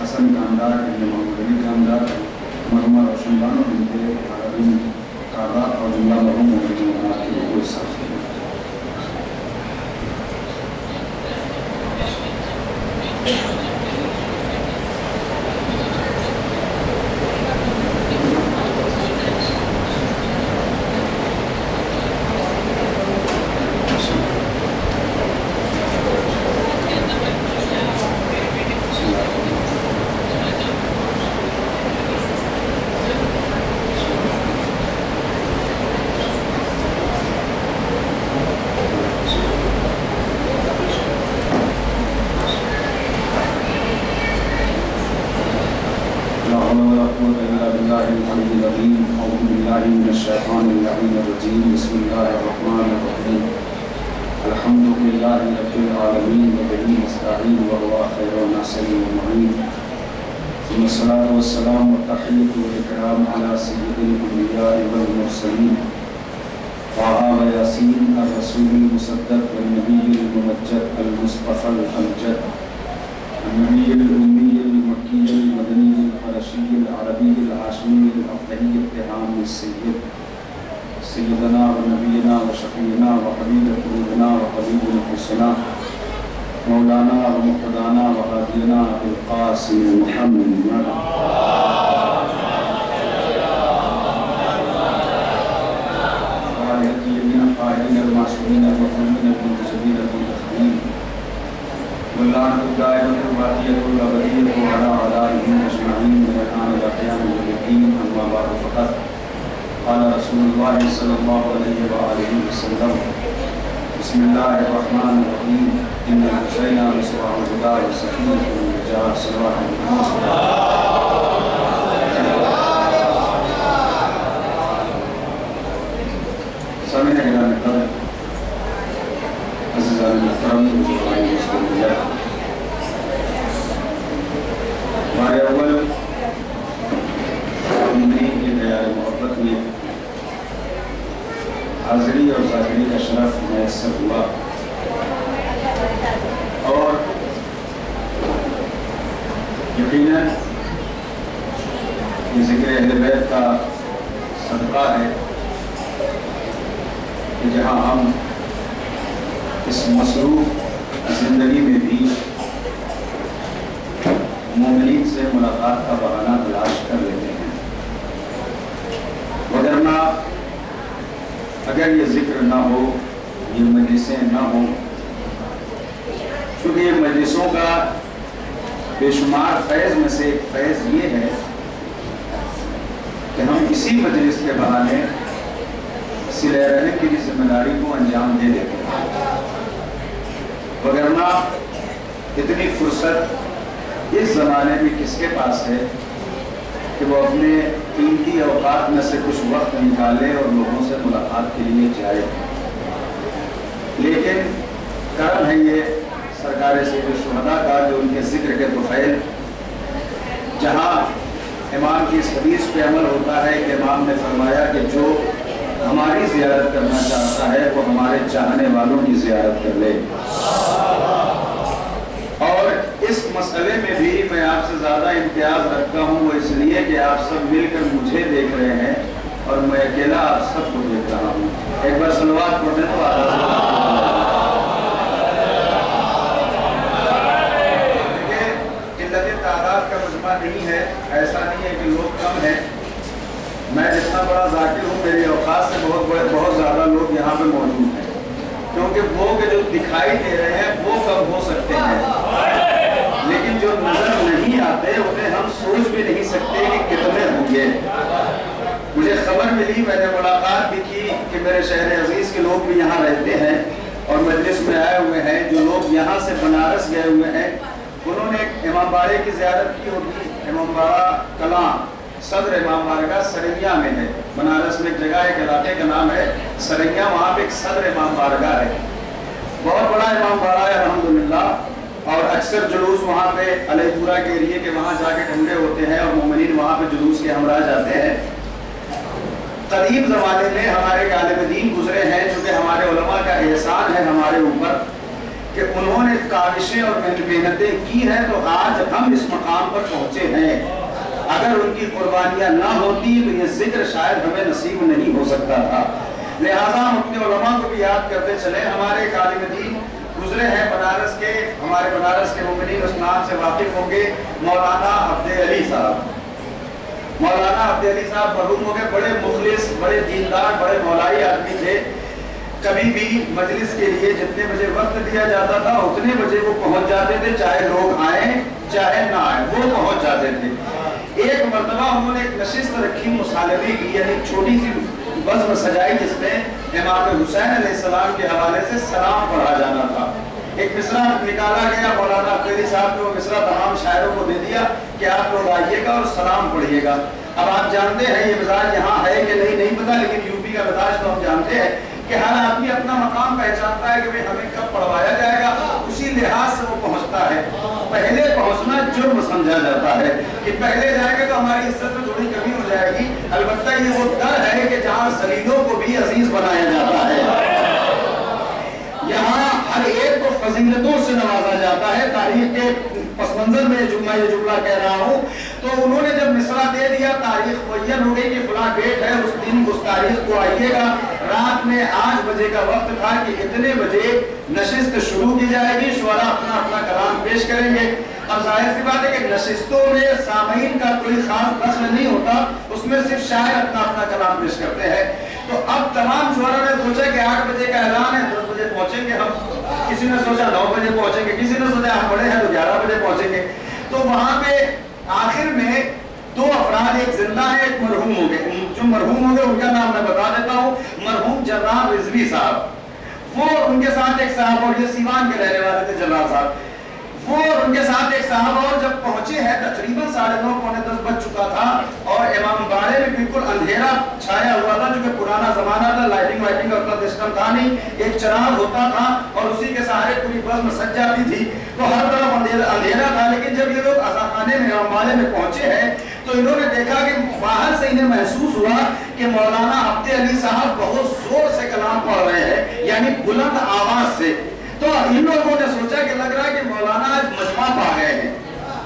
حسن جاندار ابن محمد علی جاندار مرحومہ روشن بانو بنت عربی کعبہ اور جملہ مرحوم مومنات کے حقوق صاحب بسم اللہ الرحمن الرحیم الحمد للہ رب العالمین وبہ نستعین وهو خیر الناصرین والمعین ثم الصلاة والسلام والتحیۃ والاکرام علی سید الانبیاء والمرسلین طه یاسین الرسول المصدق والنبی الممجد المصطفى الامجد النبی الأمی المکی المدنی القرشی العربی الہاشمی الافغانی التہام السید سیدنا و نبینا و شفیعنا و حبیب قلوبنا و حبیب نفوسنا مولانا و مقتدانا و ہادینا بالقاسم محمد والهدیین قائلین المعصومین المظلومین المنتجبین المنتخبین واللعنة الدائمة الباقية الأبدية على أعدائهم أجمعين من الآن إلى قيام يوم الدين أما بعد فقد قال رسول الله صلى الله عليه وآله وسلم بسم الله الرحمن الرحيم إن الحسين مصباح الهدى وسكينة النجاة صلوات سامعين الكرام القدر عزيزان المحترم وجماعي المسلمين ہمارے اول یہ دیار محبت میں حاضری اور ظاہری کا شرف میسر ہوا اور یقیناً یہ ذکر اہل بیت کا صدقہ ہے کہ جہاں ہم اس مصروف زندگی میں بھی مومنین سے ملاقات کا بہانہ تلاش کر لیتے ہیں، وگرنہ اگر یہ ذکر نہ ہو، یہ مجلسیں نہ ہوں، چونکہ یہ مجلسوں کا بے شمار فیض میں سے ایک فیض یہ ہے کہ ہم اسی مجلس کے بہانے صلہ رحم کی ذمہ داری کو انجام دے دیتے ہیں، وگرنہ اتنی فرصت اس زمانے میں کس کے پاس ہے کہ وہ اپنے قیمتی اوقات میں سے کچھ وقت نکالے اور لوگوں سے ملاقات کے لیے جائے۔ لیکن کرم ہے یہ سرکار سید الشہداء کا جو ان کے ذکر کے طفیل، جہاں امام کی اس حدیث پہ عمل ہوتا ہے کہ امام نے فرمایا کہ جو ہماری زیارت کرنا چاہتا ہے وہ ہمارے چاہنے والوں کی زیارت کر لے۔ اور اس مسئلے میں بھی میں آپ سے زیادہ امتیاز رکھتا ہوں، وہ اس لیے کہ آپ سب مل کر مجھے دیکھ رہے ہیں اور میں اکیلا آپ سب کو دیکھ رہا ہوں۔ ایک بار صلوات پڑھنے تو قلت تعداد کا مجمع نہیں ہے، ایسا نہیں ہے کہ لوگ کم ہیں۔ میں جتنا بڑا ذاکر ہوں، میری اوقات سے بہت زیادہ لوگ یہاں پہ موجود ہیں، کیونکہ وہ کہ جو دکھائی دے رہے ہیں وہ کم ہو سکتے ہیں، لیکن جو نظر نہیں آتے انہیں ہم سوچ بھی نہیں سکتے کہ کتنے ہوں گے۔ مجھے خبر ملی، میں نے ملاقات بھی کی کہ میرے شہر عزیز کے لوگ بھی یہاں رہتے ہیں اور مجلس میں آئے ہوئے ہیں، جو لوگ یہاں سے بنارس گئے ہوئے ہیں انہوں نے امام باڑے کی زیارت کی ہوگی۔ امام باڑہ کلاں صدر امام بارگاہ سرنگیا میں ہے، بنارس میں ایک جگہ ایک علاقے کا نام ہے سرنگیا، وہاں پہ ایک صدر امام بارگاہ ہے، بہت بڑا امام باڑہ ہے الحمدللہ، اور اکثر جلوس وہاں پہ علیہ پورہ کے ایریے کے وہاں جا کے ٹھنڈے ہوتے ہیں اور مومنین وہاں پہ جلوس کے ہمراہ جاتے ہیں۔ قدیم زمانے میں ہمارے غالب دین گزرے ہیں، چونکہ ہمارے علماء کا احسان ہے ہمارے اوپر کہ انہوں نے کاوشیں اور محنتیں کی ہیں تو آج ہم اس مقام پر پہنچے ہیں. اگر ان کی قربانیاں نہ ہوتی تو یہ ذکر شاید ہمیں نصیب نہیں ہو سکتا تھا. لہٰذا ہم اپنے علماء کو بھی یاد کرتے چلیں. ہمارے ایک عالم دین گزرے ہیں بنارس کے, ہمارے بنارس کے مومنین اس نام سے واقف ہوں گے, مولانا عبد علی صاحب. مولانا عبد علی صاحب مرحوم ہو گئے, بڑے مخلص, بڑے دیندار, بڑے مولائی آدمی تھے. کبھی بھی مجلس کے لیے جتنے بجے وقت دیا جاتا تھا اتنے بجے وہ پہنچ جاتے تھے, چاہے لوگ آئیں چاہے نہ آئیں, وہ پہنچ جاتے تھے. ایک مرتبہ انہوں نے ایک نشست رکھی مصالحے کی, یعنی چھوٹی سی بزم سجائی جس میں امام حسین علیہ السلام کے حوالے سے سلام پڑھا جانا تھا. ایک مصرع نکالا گیا, مولانا عبد علی صاحب نے وہ مصرع تمام شاعروں کو دے دیا کہ آپ لوگ آئیے گا اور سلام پڑھیے گا. اب آپ جانتے ہیں یہ مزاج یہاں ہے کہ نہیں پتا, لیکن یوپی کا مزاج تو ہم جانتے ہیں کہ ہر آدمی اپنا مقام پہچانتا ہے کہ ہمیں کب پڑھوایا جائے گا, اسی لحاظ سے وہ پہنچتا ہے. پہلے پہنچنا جرم سمجھا جاتا ہے کہ پہلے جائے گا تو ہماری عزت میں تھوڑی کمی ہو جائے گی. البتہ یہ وہ در ہے کہ جہاں ذلیلوں کو بھی عزیز بنایا جاتا ہے. یہاں ہر ایک کو فضیلتوں سے نوازا جاتا ہے. تاریخ کے پس منظر میں میں یہ جملہ کہہ رہا ہوں تو انہوں نے جب مصرع دے دیا, تاریخ معین ہو گئی کہ فلاں ڈیٹ ہے, اس دن اس تاریخ کو آئیے گا. رات میں 8 بجے کا وقت تھا کہ اتنے بجے نشست شروع کی جائے گی, شعراء اپنا اپنا کلام پیش کریں گے. اب ظاہر سی بات ہے کہ نشستوں میں سامعین کا کوئی خاص دخل نہیں ہوتا, اس میں صرف شاعر اپنا اپنا کلام پیش کرتے ہیں. تو اب تمام شعراء نے سوچا کہ 8 بجے کا اعلان ہے, 10 بجے پہنچیں گے ہم. کسی نے سوچا 9 بجے پہنچیں گے, کسی نے سوچا ہم بڑے ہیں تو 11 بجے پہنچیں گے. تو وہاں پہ آخر میں 2 افراد, ایک زندہ ہے ایک مرحوم ہو گئے. جو مرحوم ہو گئے ان کا نام میں بتا دیتا ہوں, مرحوم جنرال رضوی صاحب, وہ ان کے ساتھ ایک صاحب, اور یہ سیوان کے رہنے والے تھے جنرال صاحب, وہ ان کے ساتھ ایک صاحب. اور جب پہنچے ہیں تقریباً 9:30 پونے 10 بج چکا تھا اور امام باڑے میں بالکل اندھیرا چھایا ہوا تھا, جو کہ پرانا زمانہ تھا, لائٹنگ وائٹنگ کا سسٹم تھا نہیں, ایک چراغ ہوتا تھا اور اسی کے سہارے پوری بزم سج جاتی تھی. تو ہر طرف اندھیرا تھا. لیکن جب یہ لوگ عزاخانے میں امام باڑے میں پہنچے ہیں تو انہوں نے دیکھا کہ باہر سے انہیں محسوس ہوا کہ مولانا عبد علی صاحب بہت زور سے کلام پڑھ رہے ہیں, یعنی بلند آواز سے. تو ان لوگوں نے سوچا کہ لگ رہا ہے کہ مولانا آج مجمع پا گئے ہیں,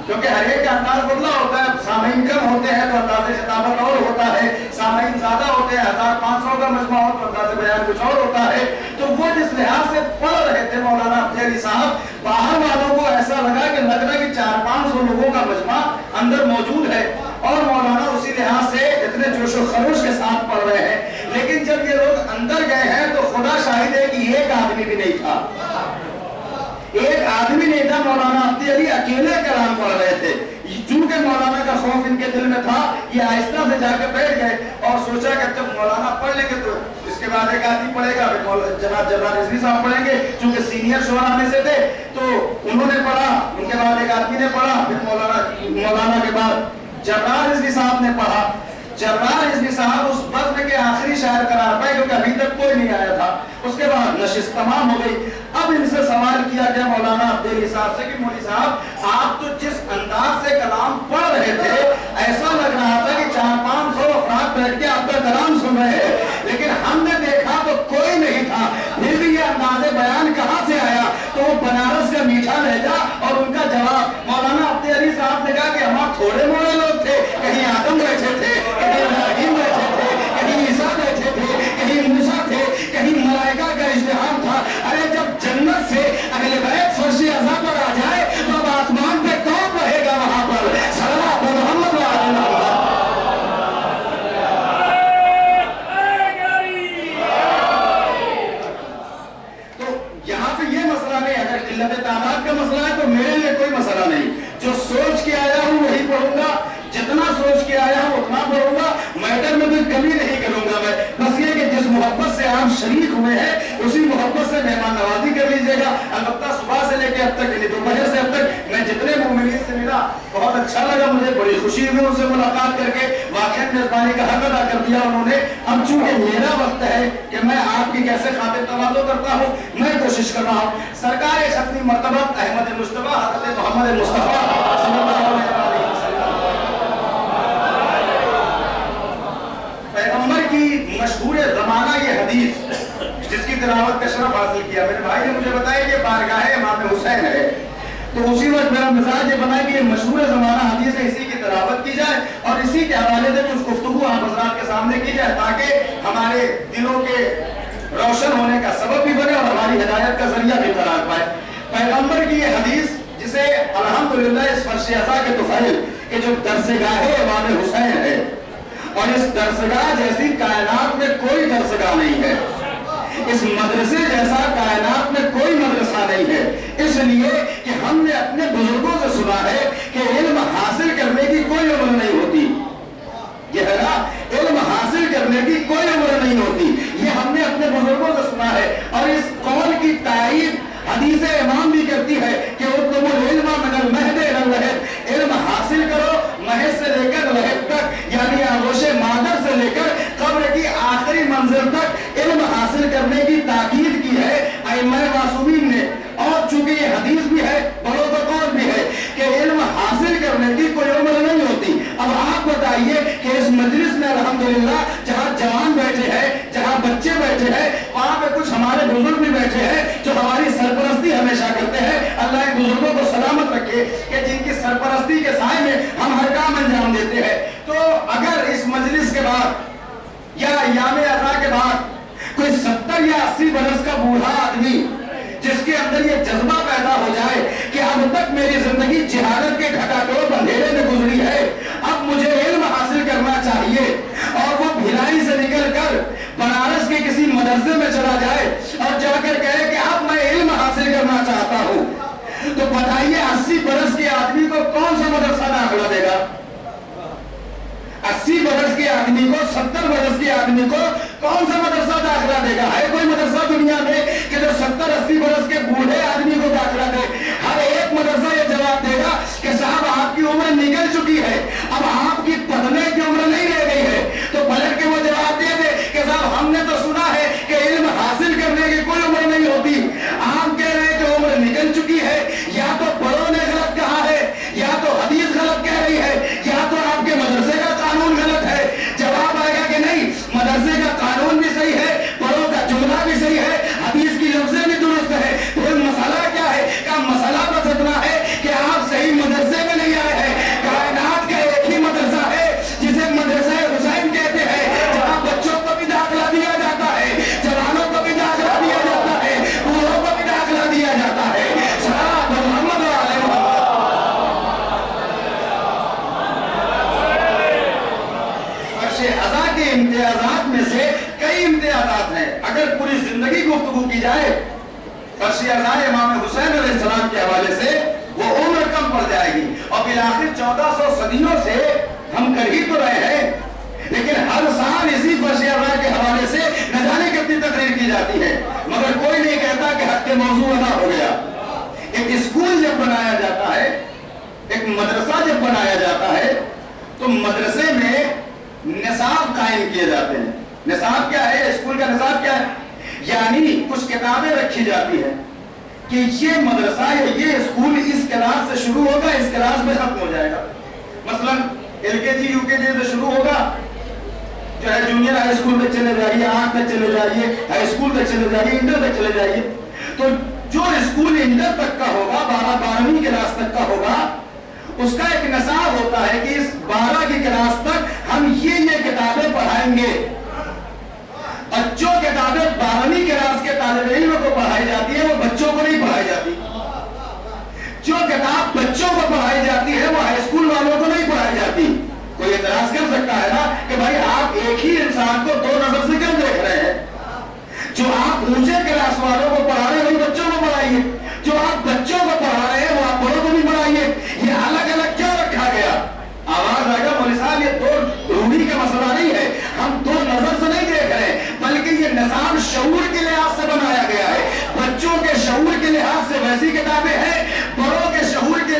کیونکہ ہر ایک کا انداز بدلا ہوتا ہے. سامعین کم ہوتے ہیں تو انداز خطابت اور ہوتا ہے, سامعین زیادہ ہوتے ہیں, 1500 کا مجمع ہو تو انداز بیان کچھ اور ہوتا ہے. تو وہ جس لحاظ سے پڑھ رہے تھے مولانا عبد علی صاحب, باہر والوں کو ایسا لگا کہ لگ رہا ہے کہ 400-500 لوگوں کا مجمع اندر موجود ہے اور مولانا اسی لحاظ سے اتنے جوش و خروش کے ساتھ پڑھ رہے ہیں. لیکن جب یہ لوگ اندر گئے ہیں تو خدا شاہد ہے کہ ایک آدمی بھی نہیں تھا, ایک آدمی نہیں تھا. مولانا عبد علی اکیلے کلام پڑھ رہے تھے. چونکہ مولانا کا خوف ان کے دل میں تھا, یہ آہستہ سے جا کے بیٹھ گئے اور سوچا کہ جب مولانا پڑھ لیں گے تو اس کے بعد ایک آدمی پڑھے گا, پھر جناب جنرال رضوی صاحب پڑھیں گے, چونکہ سینئر شعراء میں سے تھے. تو انہوں نے پڑھا, ان کے بعد ایک آدمی نے پڑھا, پھر مولانا کے بعد جنرال رضوی صاحب نے پڑھا. جنرال رضوی صاحب اس بزم کے آخری شاعر قرار پائے کیونکہ ابھی تک کوئی نہیں آیا تھا. اس کے بعد نشست تمام ہو گئی. اب ان سے سوال کیا گیا مولانا عبد علی صاحب سے کہ مولوی صاحب آپ تو جس انداز سے کلام پڑھ رہے تھے ایسا لگ رہا تھا کہ 400-500 افراد بیٹھ کے آپ کا کلام سن رہے ہیں, لیکن ہم نے دیکھا تو کوئی نہیں تھا, پھر بھی یہ انداز بیان کہاں سے آیا؟ تو وہ بنارس کا میٹھا لہجہ اور ان کا جواب. مولانا عبد علی صاحب نے کہا کہ ہم تھوڑے موڑے لوگ تھے, کہیں آدم بیٹھے تھے, کہیں ابراہیم بیٹھے تھے, کہیں عیسیٰ بیٹھے تھے, کہیں موسیٰ تھے, کہیں ملائکہ کا اجتماع تھا. ارے جب جنت سے اہل بیت فرش اعضا پر آ جائے تو اب آسمان پہ کون رہے گا وہاں پر؟ صلوات محمد وعلی محمد. تو یہاں پہ یہ مسئلہ نہیں, اگر قلت تعداد کا مسئلہ ہے تو میرے لیے کوئی مسئلہ نہیں. جو سوچ کے آیا ہوں وہی پڑھوں گا, جتنا سوچ کے آیا ہوں اتنا پڑھوں گا, میٹر میں کوئی کمی نہیں کروں گا. میں بس یہ کہ جس محبت سے آپ شریک ہوئے ہیں اسی محبت سے مہمان نوازی کر لیجیے گا. البتہ صبح سے لے کے اب تک, یعنی دوپہر سے اب تک میں جتنے مومنین سے ملا بہت اچھا لگا, مجھے بڑی خوشی ہوئی ان سے ملاقات کر کے. واقعی میزبانی کا حق ادا کر دیا انہوں نے. اب چونکہ میرا وقت ہے کہ میں آپ کی کیسے خاطر تواضع کرتا ہوں, میں کوشش کر رہا ہوں. سرکار ختمی مرتبہ احمد مصطفیٰ حضرت محمد مصطفیٰ صلی اللہ علیہ وسلم پیغمبر کی مشہور زمانہ یہ حدیث جس جس کی تلاوت کا شرف حاصل کیا. میرے بھائی نے مجھے بتایا کہ بارگاہ امام حسین ہے, تو اسی وقت میرا مزاج یہ بنا کہ یہ مشہور زمانہ حدیث ہے, اسی کی تلاوت کی جائے اور اسی کے حوالے سے کچھ گفتگو آپ حضرات کے سامنے کی جائے, تاکہ ہمارے دلوں کے روشن ہونے کا سبب بھی بنے اور ہماری ہدایت کا ذریعہ بھی قرار پائے. پیغمبر کی یہ حدیث, جسے الحمدللہ اس فرش عزا کے طفیل کہ جو درسگاہ امام حسین ہے, اور اس درسگاہ جیسی کائنات میں کوئی درسگاہ نہیں ہے, اس مدرسے جیسا کائنات میں کوئی مدرسہ نہیں ہے, اس لیے کہ ہم نے اپنے بزرگوں سے سنا ہے کہ علم حاصل کرنے کی کوئی عمر نہیں ہوتی. یہ ہے نا, علم حاصل کرنے کی کوئی عمر نہیں ہوتی, یہ ہم نے اپنے بزرگوں سے سنا ہے. اور اس قول کی تائید حدیث امام بھی کرتی ہے کہ اطلبوا العلم من المہد الی اللحد, علم حاصل کرو مہد سے لے کر لحد تک, یعنی آغوش مادر سے لے کر قبر کی آخری منزل تک علم حاصل کرنے کی تاکید کی ہے ائمہ معصومین نے. اور چونکہ یہ حدیث بھی ہے, بڑوں کا قول بھی ہے کہ علم حاصل کرنے کی کوئی عمر نہیں ہوتی. اب آپ بتائیے کہ اس مجلس میں الحمدللہ جہاں جوان بیٹھے ہیں, جہاں بچے بیٹھے ہیں, وہاں پہ کچھ ہمارے بزرگ بھی بیٹھے ہیں جو ہماری سرپرستی ہمیشہ کرتے ہیں. اللہ ان بزرگوں کو سلامت رکھے کہ جن کی سرپرستی کے سائے میں ہم ہر کام انجام دیتے ہیں. تو اگر اس مجلس کے بعد یا ایام عزا کے بعد کوئی 70 یا 80 برس کا بوڑھا آدمی جس کے اندر یہ جذبہ پیدا ہو جائے کہ اب تک میری زندگی جہالت کے گھٹاٹوپ اندھیرے میں گزری ہے, اب مجھے علم حاصل کرنا چاہیے, اور وہ بھلائی سے نکل کر بنارس کے کسی مدرسے میں چلا جائے اور جا کر کہے کہ اب میں علم حاصل کرنا چاہتا ہوں, تو بتائیے 80 برس کے آدمی کو کون سا مدرسہ داخلہ دے گا؟ 80 برس کے آدمی کو, 70 برس کے آدمی کو کون سا مدرسہ داخلہ دے گا؟ ہے کوئی مدرسہ دنیا میں کہ جو 70-80 برس کے بوڑھے آدمی کو داخلہ دے؟ ہر ایک مدرسہ یہ جواب دے گا کہ صاحب آپ کی عمر نکل چکی ہے, اب آپ کی پڑھنے کی عمر نہیں رہ گئی ہے. تو پلٹ کے وہ جواب دے دے کہ صاحب ہم نے تو سنا ہے کہ علم حاصل کرنے کی کوئی عمر نہیں ہوتی, آپ کہہ رہے ہیں کہ عمر نکل چکی ہے. یا تو بڑوں نے غلط کہا ہے, یا تو حدیث غلط کہہ رہی ہے, یا تو آپ کے مدرسے کا قانون غلط ہے. جواب آئے گا کہ نہیں, مدرسے کا قانون بھی صحیح ہے, بڑوں کا جملہ بھی صحیح ہے, حدیث کی لفظیں بھی درست ہے. پھر مسئلہ کیا ہے؟ کہ مسئلہ بس اتنا ہے کہ آپ صحیح مدرسے میں نہیں آئے ہیں. کائنات کا ایک ہی مدرسہ ہے جسے مدرسہ حسین کہتے ہیں, جہاں بچوں کو بھی داخلہ دیا جاتا ہے, جوانوں کو بھی داخلہ دیا جاتا ہے, بوڑھوں کو بھی داخلہ دیا جاتا ہے. صلوات محمد و آل محمد. عزا کے امتیازات میں سے کئی امتیازات ہیں. اگر پوری زندگی گفتگو کی جائے فرش عزا امام حسین علیہ السلام کے حوالے سے, وہ عمر کم پڑ جائے گی. اور بالآخر 1400 صدیوں سے ہم کر ہی تو رہے ہیں, لیکن ہر سال اسی فرش عزا کے حوالے سے نہ جانے کتنی تقریر کی جاتی ہے, مگر کوئی نہیں کہتا کہ حق کے موضوع ادا ہو گیا. ایک اسکول جب بنایا جاتا ہے, ایک مدرسہ جب بنایا جاتا ہے, تو مدرسے میں نصاب قائم کیے جاتے ہیں. نصاب کیا ہے؟ اسکول کا نصاب کیا ہے؟ یعنی کچھ کتابیں رکھی جاتی ہیں کہ یہ مدرسہ یا یہ اسکول اس کلاس سے شروع ہوگا, اس کلاس میں ختم ہو جائے گا. مثلا LKG UKG سے شروع ہوگا, جو ہے جونیئر ہائی اسکول تک چلے جائیے, 8 تک چلے جائیے, ہائی اسکول تک چلے جائیے, انٹر تک چلے جائیے. تو جو اسکول انٹر تک کا ہوگا, 12ویں کلاس تک کا ہوگا, اس کا ایک نصاب ہوتا ہے کہ اس 12 کی کلاس تک ہم یہ کتابیں پڑھائیں گے. اور جو کتابیں 12ویں کلاس کے طالب علم کو پڑھائی جاتی ہے وہ بچوں کو نہیں پڑھائی جاتی. جو کتاب بچوں کو پڑھائی جاتی ہے وہ ہائی اسکول والوں کو نہیں پڑھائی جاتی. کوئی اعتراض کر سکتا ہے نا کہ بھائی آپ ایک ہی انسان کو 2 نظر سے کیوں دیکھ رہے ہیں؟ جو آپ اونچے کلاس والوں کو پڑھا رہے ہیں وہی بچوں کو پڑھائیے, جو آپ بچوں کو پڑھا رہے ہیں وہ آپ بڑوں کو بھی پڑھائیے. یہ الگ الگ کیوں رکھا گیا؟ آواز آئے گا مولوی صاحب یہ 2 روحی کا مسئلہ نہیں ہے, ہم 2 نظر سے نہیں دیکھ رہے, بلکہ یہ نظام شعور کے لحاظ سے بنایا گیا ہے. بچوں کے شعور کے لحاظ سے ویسی کتابیں ہیں, بڑوں کے شعور کے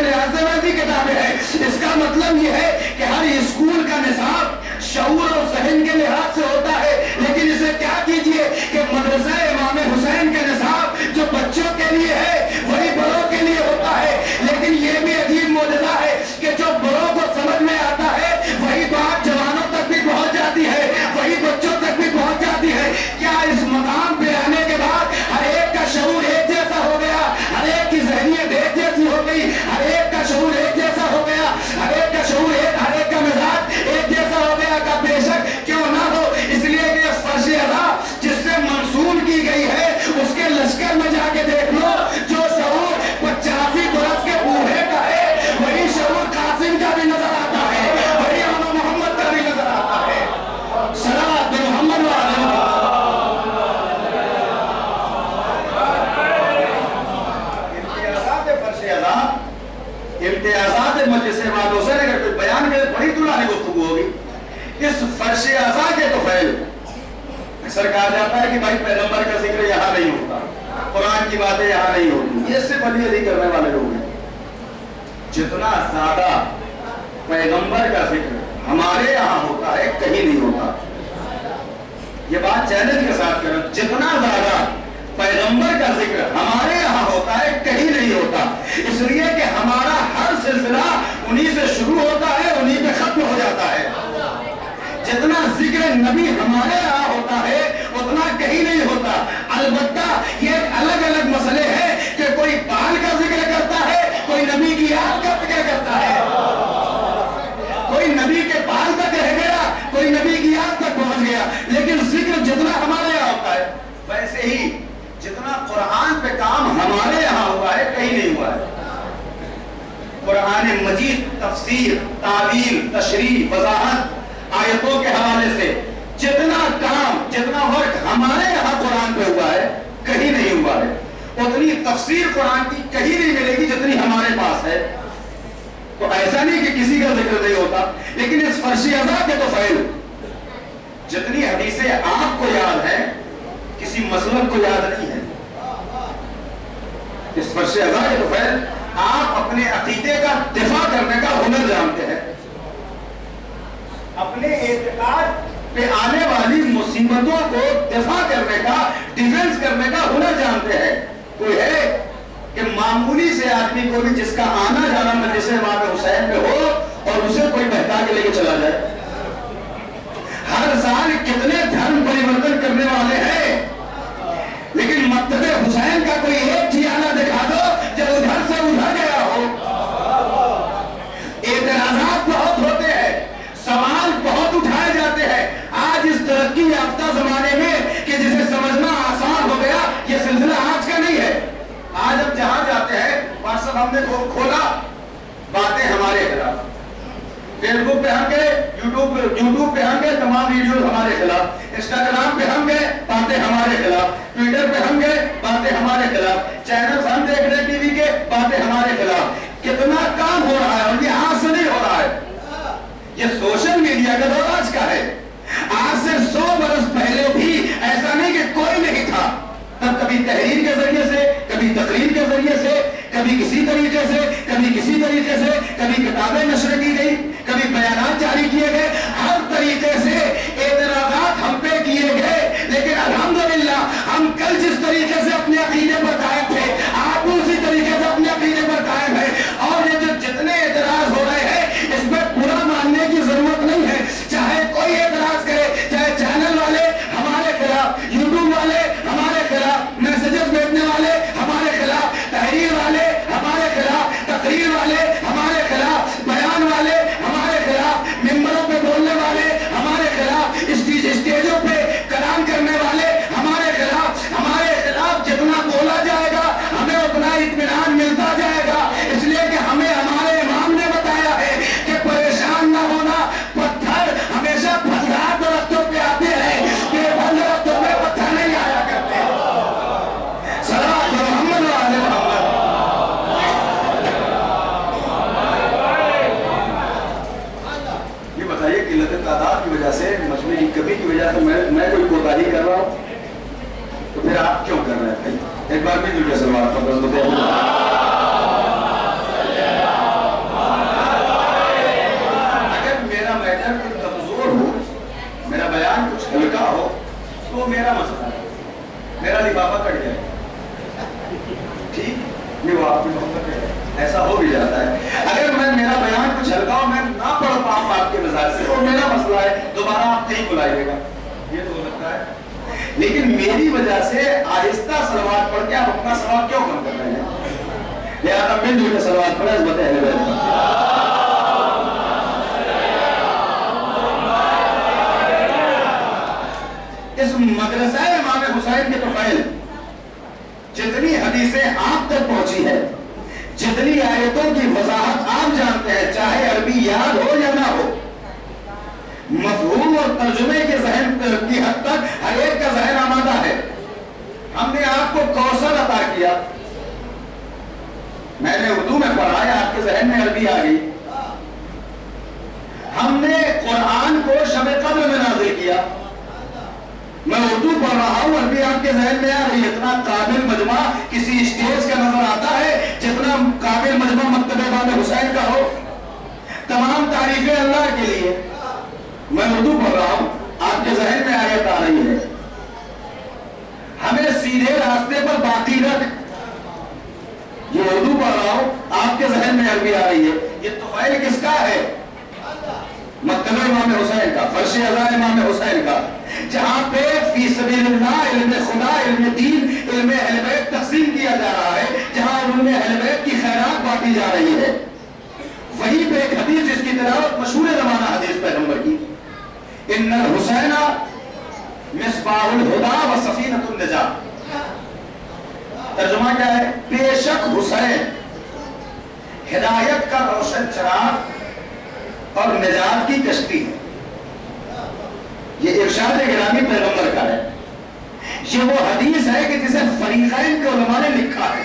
لحاظ سے ویسی کتابیں ہیں. اس کا مطلب یہ ہے کہ ہر اسکول کا نصاب شعور اور ذہن کے لحاظ سے ہوتا ہے, لیکن اسے کیا کیجئے کہ مدرسہ امام حسین کا نصاب جو بچوں کے لیے ہے وہی بڑوں کے لیے ہوتا ہے. لیکن یہ بھی عجیب معجزہ ہے کہ جو بڑوں کو سمجھ میں آتا ہے وہی بات جوانوں تک بھی پہنچ جاتی ہے, وہی بچوں تک بھی پہنچ جاتی ہے. کیا اس مقام امتیازات مجلس والوں سے اگر کوئی بیان کرے بڑی طولانی گفتگو ہوگی. اس فرش اعضا کے طفیل اکثر کہا جاتا ہے کہ بھائی پیغمبر کا ذکر یہاں نہیں ہوتا, قرآن کی باتیں یہاں نہیں ہوتی. یہ صرف علی علی کرنے والے لوگ ہیں. جتنا زیادہ پیغمبر کا ذکر ہمارے یہاں ہوتا ہے کہیں نہیں ہوتا. یہ بات چیلنج کے ساتھ کریں, جتنا زیادہ پیغمبر کا ذکر ہمارے یہاں ہوتا ہے کہیں نہیں ہوتا. اس لیے کہ ہمارا ہر سلسلہ انہی سے شروع ہوتا ہے, انہی پہ ختم ہو جاتا ہے. جتنا ذکر نبی ہمارے یہاں ہوتا ہے اتنا کہیں نہیں ہوتا. البتہ یہ ایک الگ الگ مسئلے ہیں کہ کوئی بال کا ذکر کرتا ہے, کوئی نبی کی یاد کا ذکر کرتا ہے, کوئی نبی کے بال تک رہ گیا, کوئی نبی کی یاد تک پہنچ گیا. لیکن ذکر جتنا ہمارے یہاں ہوتا ہے ویسے ہی جتنا قرآن پہ کام ہمارے یہاں ہوا ہے کہیں نہیں ہوا ہے. قرآن مجید تفسیر, تعویل, تشریح, وضاحت, آیتوں کے حوالے سے جتنا کام, جتنا ورک ہمارے یہاں قرآن پہ ہوا ہے کہیں نہیں ہوا ہے. اتنی تفسیر قرآن کی کہیں نہیں ملے گی جتنی ہمارے پاس ہے. تو ایسا نہیں کہ کسی کا ذکر نہیں ہوتا, لیکن اس فرش اعضا کے طفیل جتنی حدیثیں آپ کو یاد ہیں کسی مسلک کو یاد نہیں ہے. اس فرش اعضا کے طفیل آپ اپنے عقیدے کا دفاع کرنے کا ہنر جانتے ہیں, اپنے اعتقاد پہ آنے والی مصیبتوں کو دفاع کرنے کا, ڈیفنس کرنے کا ہنر جانتے ہیں. کوئی ہے کہ معمولی سے آدمی کو بھی جس کا آنا جانا مجلس امام حسین میں ہو اور اسے کوئی بہتا کے لے کے چلا جائے. ہر سال کتنے دھرم پریورتن کرنے والے ہیں, لیکن مکتب حسین کا کوئی ایک ٹھیانہ دکھا دو جب ادھر سے ادھر گیا ہو. اعتراضات بہت ہوتے ہیں, سوال بہت اٹھائے جاتے ہیں. آج اس ترقی یافتہ زمانے میں کہ جسے سمجھنا آسان ہو گیا, یہ سلسلہ آج کا نہیں ہے. آج ہم جہاں جاتے ہیں واٹس ایپ ہم نے کھولا, باتیں ہمارے خلاف, فیس بک پہ ہم گئے, یوٹیوب پہ ہم گئے, تمام ویڈیوز ہمارے خلاف, انسٹاگرام پہ ہم گئے, باتیں ہمارے خلاف, ٹویٹر پہ ہم گئے, باتیں ہمارے خلاف, چینل ہم دیکھ رہے ٹی وی کے, باتیں ہمارے خلاف. کتنا کام ہو رہا ہے اور یہ ہاتھ سے نہیں ہو رہا ہے. یہ سوشل میڈیا کا دور آج کا ہے. آج سے 100 برس پہلے بھی ایسا نہیں کہ کوئی نہیں تھا. تب کبھی تحریر کے ذریعے سے, کبھی تقریر کے ذریعے سے, کبھی کسی طریقے سے, کبھی کسی طریقے سے, کبھی کتابیں نشر کی گئی, کبھی بیانات جاری کیے گئے. ہر طریقے سے اعتراضات ہم پہ کیے گئے, لیکن الحمدللہ ہم کل جس طریقے سے اپنے عقیدے پر قائم تھے آپ اسی طریقے سے اپنے عقیدے پر قائم ہیں. اور یہ جو جتنے اعتراض ہو رہے ہیں اس میں برا ماننے کی ضرورت نہیں ہے. چاہے کوئی اعتراض کرے, چاہے چینل والے ہمارے خلاف, یوٹیوب والے ہمارے خلاف, میسجز بھیجنے والے ہمارے خلاف, تحریر والے ہمارے خلاف, تقریر والے ہمارے خلاف, بیان والے ہمارے خلاف, ممبروں پہ بولنے والے ہمارے خلاف, اسٹیجوں پہ کلام کرنے والے ہمارے خلاف. ہمارے خلاف جتنا بولا جائے گا ہمیں اتنا اطمینان ملتا جائے گا. اس لیے کہ ہمیں ہمارے امام نے بتایا ہے کہ پریشان نہ ہونا, پتھر ہمیشہ پھلدار درختوں پہ آتے ہیں, بے پھل درختوں پہ پتھر نہیں آیا کرتے. صلوات محمد و آل محمد. یہ بتائیے قلت تعداد کی وجہ سے, مجموعی کمی کی وجہ سے میں کوئی کوتاہی کر رہا ہوں تو پھر آپ کیوں کر رہے ہیں؟ ایک بار بھی جو سلوات اگر میرا میٹر کچھ کمزور ہو, میرا بیان کچھ ہلکا ہو تو میرا مسئلہ ہے, میرا لفافہ کٹ جائے, ٹھیک, یہ وہ آپ کی محبت ہے, ایسا ہو بھی جاتا ہے. اگر میرا بیان کچھ ہلکا ہو, میں نہ پڑھ پاؤں آپ کے مزاج سے, تو میرا مسئلہ ہے, دوبارہ آپ نہیں بلائیے گا, یہ تو ہو سکتا ہے. لیکن میری وجہ سے آہستہ صلوات پڑھ کے آپ اپنا ثواب کیوں کم کر رہے ہیں؟ لہٰذا مل جل کے صلوات پڑھیں عزمت اہل بیت پر. اس مدرسہ امام حسین کے طفیل جتنی حدیثیں آپ تک پہنچی ہے, جتنی آیتوں کی وضاحت آپ جانتے ہیں, چاہے عربی یاد ہو یا نہ ہو, مفہوم اور ترجمے کے ذہن کی حد تک ہر ایک کا ذہن آمادہ ہے. ہم نے آپ کو کوثر عطا کیا, میں نے اردو میں پڑھایا, آپ کے کے ذہن میں عربی آ گئی. ہم نے قرآن کو شب قدر میں نازل کیا. میں اردو پڑھ رہا ہوں, عربی آپ کے ذہن میں آ رہی ہے. اتنا قابل مجمع کسی اسٹیج کا نظر آتا ہے جتنا قابل مجمع مکتبہ امام حسین کا ہو. تمام تعریفیں اللہ کے لیے. میں اردو پڑھ رہا ہوں, آپ کے ذہن میں آیت آ رہی ہے, ہمیں سیدھے راستے پر باقی رکھ. یہ اردو پڑھ رہا ہوں, آپ کے ذہن میں عربی آ رہی ہے. یہ طفیل کس کا ہے؟ مکتبہ امام حسین کا, فرش ازا امام حسین کا, جہاں پہ فی سبیل اللہ علم خدا, علم دین, علم اہل بیت تقسیم کیا جا رہا ہے, جہاں علم اہل بیت کی خیرات بانٹی جا رہی ہے. وہیں پہ ایک حدیث جس کی تلاوت مشہور زمانہ حدیث پیغمبر کی, ان الحسین مصباح الہدا و سفینۃ النجات. ترجمہ کیا ہے؟ بے شک حسین ہدایت کا روشن چراغ اور نجات کی کشتی ہے. یہ ارشاد گرامی پیغمبر کا ہے. یہ وہ حدیث ہے کہ جسے فریقین کے علماء نے لکھا ہے,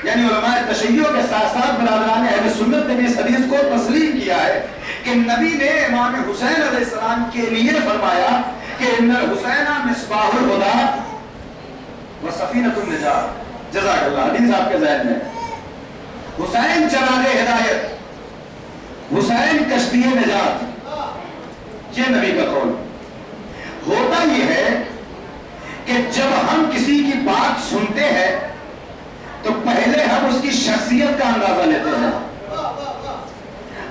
یعنی علماء تشیع کے ساتھ ساتھ برادران اہل سنت نے بھی اس حدیث کو تسلیم کیا ہے کہ نبی نے امام حسین علیہ السلام کے لیے فرمایا کہ ان الحسین مصباح الہدا و سفینۃ النجات. جزاک اللہ. حدیث آپ کے ذہن میں, حسین چراغ ہدایت, حسین کشتی نجات. یہ نبی کا قول. ہوتا یہ ہے کہ جب ہم کسی کی بات سنتے ہیں تو پہلے ہم اس کی شخصیت کا اندازہ لیتے ہیں.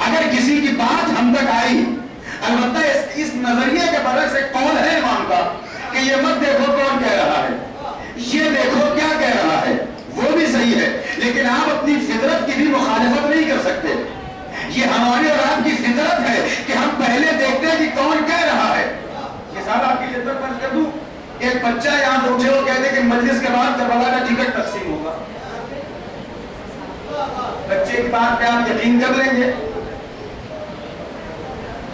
اگر کسی کی بات ہم تک آئی, البتہ اس نظریے کے برعکس ایک قول ہے امام کا کہ یہ مت دیکھو کون کہہ رہا ہے, یہ دیکھو کیا کہہ رہا ہے, وہ بھی صحیح ہے, لیکن آپ اپنی فطرت کی بھی مخالفت نہیں کر سکتے. یہ ہماری اور آپ کی فطرت ہے کہ ہم پہلے دیکھتے ہیں کہ کون کہہ رہا ہے. مثال آپ کی خدمت میں کر دوں, ایک بچہ یہاں اٹھے وہ کہتے کہ مجلس کے بعد کربلا کا ٹکٹ تقسیم ہوگا. بچے کی بات پہ آپ یقین کر لیں گے؟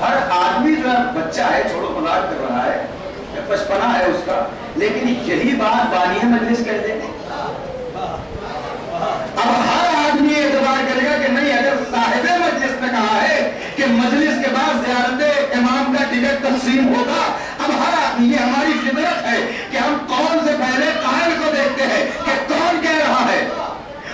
ہر آدمی جو بچہ ہے چھوڑو مذاق کر رہا ہے, بچپنا ہے اس کا, لیکن یہی بات بانی مجلس کہہ دیں. اب ہر آدمی اعتبار کرے گا کہ نہیں, اگر صاحب مجلس نے کہا ہے کہ مجلس کے بعد زیارت امام کا ٹکٹ تقسیم ہوگا, اب ہر آدمی, یہ ہماری فطرت ہے کہ ہم کون سے پہلے قائل کو دیکھتے ہیں کہ کون کہہ رہا ہے.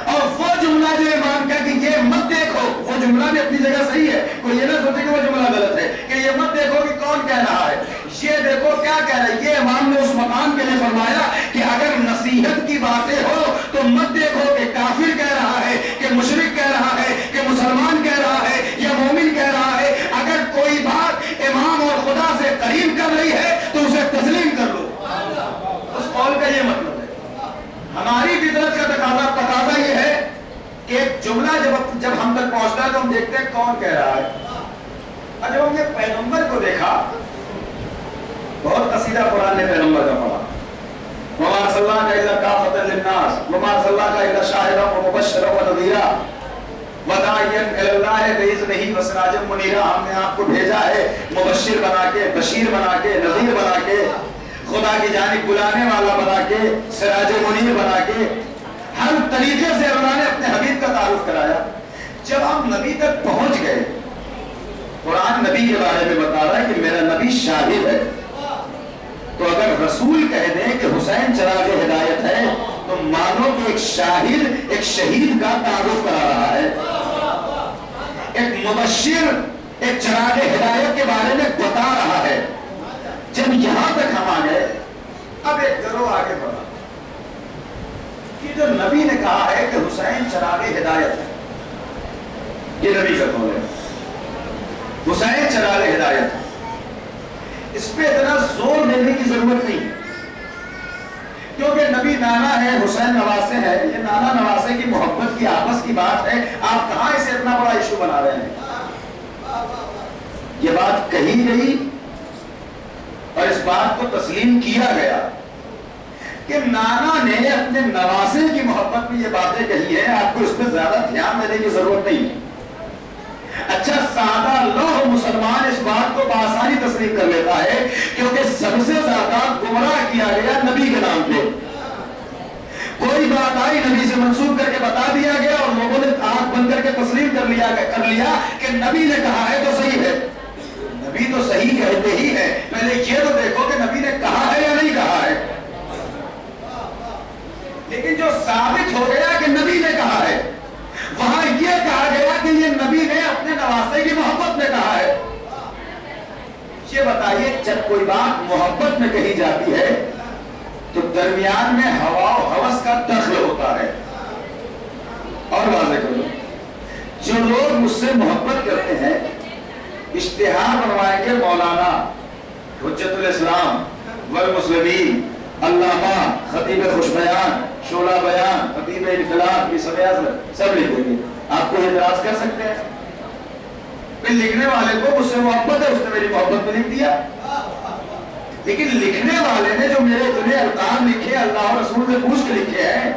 اور وہ جملہ جو امام کا کہ یہ مت دیکھو, وہ جملہ بھی اپنی جگہ صحیح ہے, کوئی یہ نہ سوچے کہ وہ جملہ غلط ہے, کہ یہ مت دیکھو کہ کون کہہ رہا ہے, یہ دیکھو کیا کہہ رہا ہے. یہ امام نے اس مقام کے لیے فرمایا کہ اگر نصیحت کی باتیں ہو تو مت دیکھو کہ کافر کہہ رہا ہے, کہ مشرک کہہ رہا ہے, کہ مسلمان کہہ رہا ہے یا مومن کہہ رہا ہے. اگر کوئی بات امام اور خدا سے قریب کر رہی ہے تو اسے تسلیم کر لو. اس قول کا یہ مطلب ہے. ہماری فطرت کا تقاضا یہ ہے کہ ایک جملہ جب ہم تک پہنچتا ہے تو ہم دیکھتے ہیں کون کہہ رہا ہے. اور جب ہم نے پیغمبر کو دیکھا, بہت قصیدہ قرآن نے پیغمبر کا پڑھا, وما ارسلناک الا کافۃ للناس وما ارسلناک الا شاہدا ومبشرا ونذیرا وداعیا الی اللہ باذنہ وسراجا منیرا. ہم نے آپ کو بھیجا ہے مبشر بنا کے, بشیر بنا کے, نذیر بنا کے, خدا کی جانب بلانے والا بنا کے, سراج منیر بنا کے. ہر طریقے سے اللہ نے اپنے حبیب کا تعارف کرایا. جب ہم نبی تک پہنچ گئے, قرآن نبی کے بارے میں بتا رہا ہے کہ میرا نبی شاہد ہے. تو اگر رسول کہہ دیں کہ حسین چراغ ہدایت ہے تو مانو کہ ایک شاہد, ایک شہید کا تعارف کرا رہا ہے, ایک مبشر ایک چراغ ہدایت کے بارے میں بتا رہا ہے. جب یہاں تک ہم آ گئے, اب ایک گروہ آگے بڑھا کہ جو نبی نے کہا ہے کہ حسین چراغ ہدایت ہے, یہ نبی کا قول ہے, حسین چراغ ہدایت ہے. اس پہ اتنا زور دینے کی ضرورت نہیں, کیونکہ نبی نانا ہے, حسین نواسے ہے. یہ نانا نواسے کی محبت کی آپس کی بات ہے, آپ کہاں اسے اتنا بڑا ایشو بنا رہے ہیں. یہ بات کہی گئی اور اس بات کو تسلیم کیا گیا کہ نانا نے اپنے نواسے کی محبت میں یہ باتیں کہی ہیں, آپ کو اس پہ زیادہ دھیان دینے کی ضرورت نہیں ہے. اچھا سادہ لوہ مسلمان اس بات کو بآسانی تسلیم کر لیتا ہے کیونکہ سب سے زیادہ گمراہ کیا گیا نبی کے نام پہ. کوئی بات آئی نبی سے منسوب کر کے بتا دیا گیا اور لوگوں نے آنکھ بند کر کے تسلیم کر لیا کہ نبی نے کہا ہے تو صحیح ہے. نبی تو صحیح کہتے ہی ہے، پہلے یہ تو دیکھو کہ نبی نے کہا ہے یا نہیں کہا ہے. لیکن جو ثابت ہو گیا کہ نبی نے کہا ہے، وہاں یہ کہا گیا کہ یہ نبی نے اپنے نواسے کی محبت میں کہا ہے. یہ بتائیے جب کوئی بات محبت میں کہی جاتی ہے تو درمیان میں ہوا و ہوس کا دخل ہوتا ہے. اور واضح کرو، جو لوگ مجھ سے محبت کرتے ہیں اشتہار بنوائیں گے مولانا حجت الاسلام والمسلمین علامہ خطیب خوش بیان شعلہ بیان خطیب انقلاب کی سب لکھیں گے. آپ کو اعتراض کر سکتے ہیں؟ لکھنے والے کو مجھ سے محبت ہے، اس نے میری محبت میں لکھ دیا. لیکن لکھنے والے نے جو میرے اتنے القاب لکھے اللہ اور رسول سے پوچھ کے لکھے ہیں،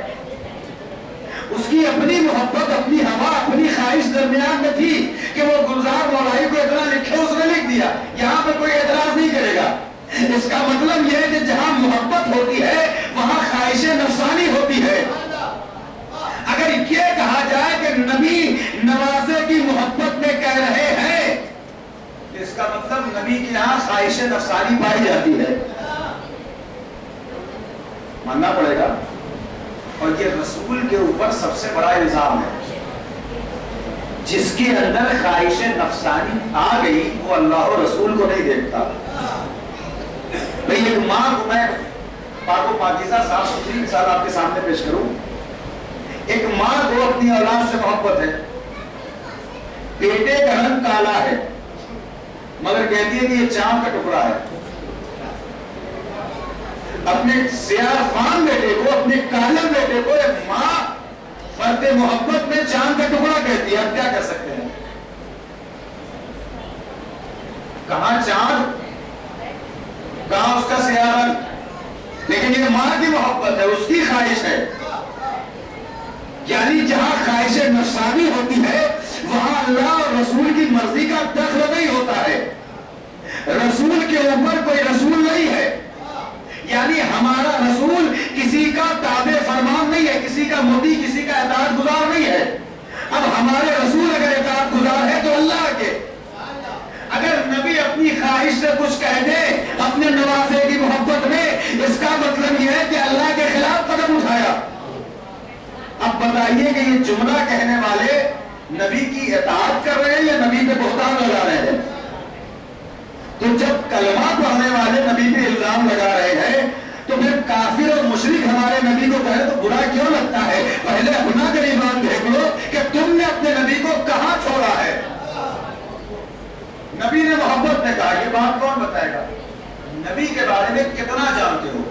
اس کی اپنی محبت اپنی ہوا اپنی خواہش درمیان میں تھی کہ وہ گلزار مولائی کو اتنا لکھے، اس نے لکھ دیا. یہاں پہ کوئی اعتراض نہیں کرے گا. اس کا مطلب یہ ہے کہ جہاں محبت ہوتی ہے وہاں خواہش نفسانی ہوتی ہے. اگر یہ کہا جائے کہ نبی نواسے کی محبت میں کہہ رہے ہیں، اس کا مطلب نبی کے یہاں خواہش نفسانی پائی جاتی ہے. ماننا پڑے گا. اور یہ رسول کے اوپر سب سے بڑا الزام ہے. جس کے اندر خواہش نفسانی آ گئی وہ اللہ اور رسول کو نہیں دیکھتا. بھئی ایک ماں کو میں پاک و پاکیزہ صاف ستھری مثال آپ کے سامنے پیش کروں. ایک ماں کو اپنی اولاد سے محبت ہے، بیٹے کا رنگ کالا ہے مگر کہتی ہے کہ یہ چاند کا ٹکڑا ہے. اپنے سیاہ فام بیٹے کو اپنے کالم بیٹے کو ایک ماں فرد محبت میں چاند کا ٹکڑا کہتی ہے. آپ کیا کر سکتے ہیں؟ کہاں چاند کہاں اس کا سیاہ رنگ. لیکن یہ ماں کی محبت ہے، اس کی خواہش ہے. یعنی جہاں خواہش نفسانی ہوتی ہے وہاں اللہ اور رسول کی مرضی کا دخل نہیں ہوتا ہے. رسول کے اوپر کوئی رسول نہیں ہے. یعنی ہمارا رسول کسی کا تابع فرمان نہیں ہے، کسی کا مطیع، کسی کا اطاعت گزار نہیں ہے. اب ہمارے رسول اگر اطاعت گزار ہے تو اللہ کے. اگر نبی اپنی خواہش سے کچھ کہہ دے اپنے نواسے کی محبت میں، اس کا مطلب یہ ہے کہ اللہ کے خلاف قدم اٹھایا. اب بتائیے کہ یہ جملہ کہنے والے نبی کی اطاعت کر رہے ہیں یا نبی پہ بہتان لگا رہے ہیں؟ تو جب کلمہ پڑھنے والے نبی پہ الزام لگا رہے ہیں تو پھر کافر اور مشرک ہمارے نبی کو کہے تو برا کیوں لگتا ہے؟ پہلے اپنا گریبان دیکھ لو کہ تم نے اپنے نبی کو کہاں چھوڑا ہے. نبی نے محبت نے کہا. یہ بات کون بتائے گا؟ نبی کے بارے میں کتنا جانتے ہو؟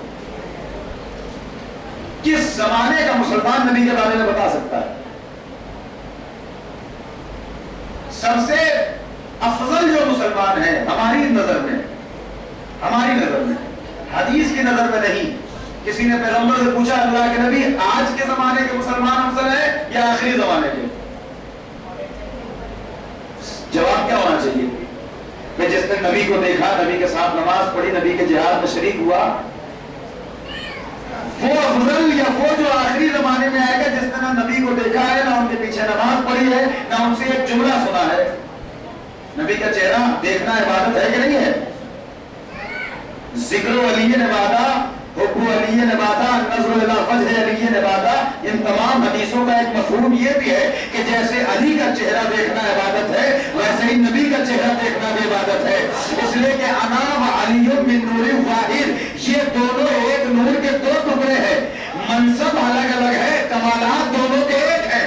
کس زمانے کا مسلمان نبی کے بارے میں بتا سکتا ہے؟ سب سے افضل جو مسلمان ہیں ہماری نظر میں حدیث کی نظر میں نہیں. کسی نے پیغمبر سے پوچھا اللہ کے نبی آج کے زمانے کے مسلمان افضل ہیں یا آخری زمانے کے؟ جواب کیا ہونا چاہیے؟ کہ جس نے نبی کو دیکھا، نبی کے ساتھ نماز پڑھی، نبی کے جہاد میں شریک ہوا، وہ افضل یا وہ جو آخری زمانے میں آئے گا جس نے نہ نبی کو دیکھا ہے، نہ ان کے پیچھے نماز پڑھی ہے، نہ ان سے ایک جملہ سنا ہے. نبی کا چہرہ دیکھنا عبادت ہے کہ نہیں ہے؟ ذکر علی نبادہ، حب علی نبادہ، نظر الی وجہ علی نبادہ. ان تمام حدیثوں کا ایک مفہوم یہ بھی ہے کہ جیسے علی کا چہرہ دیکھنا عبادت ہے ویسے ہی نبی کا چہرہ دیکھنا بھی عبادت ہے. اس لیے کہ انا و علی من نور واحد، یہ دونوں ایک نور کے دو ٹکڑے ہیں. منصب الگ الگ ہے، کمالات دونوں کے ایک ہیں.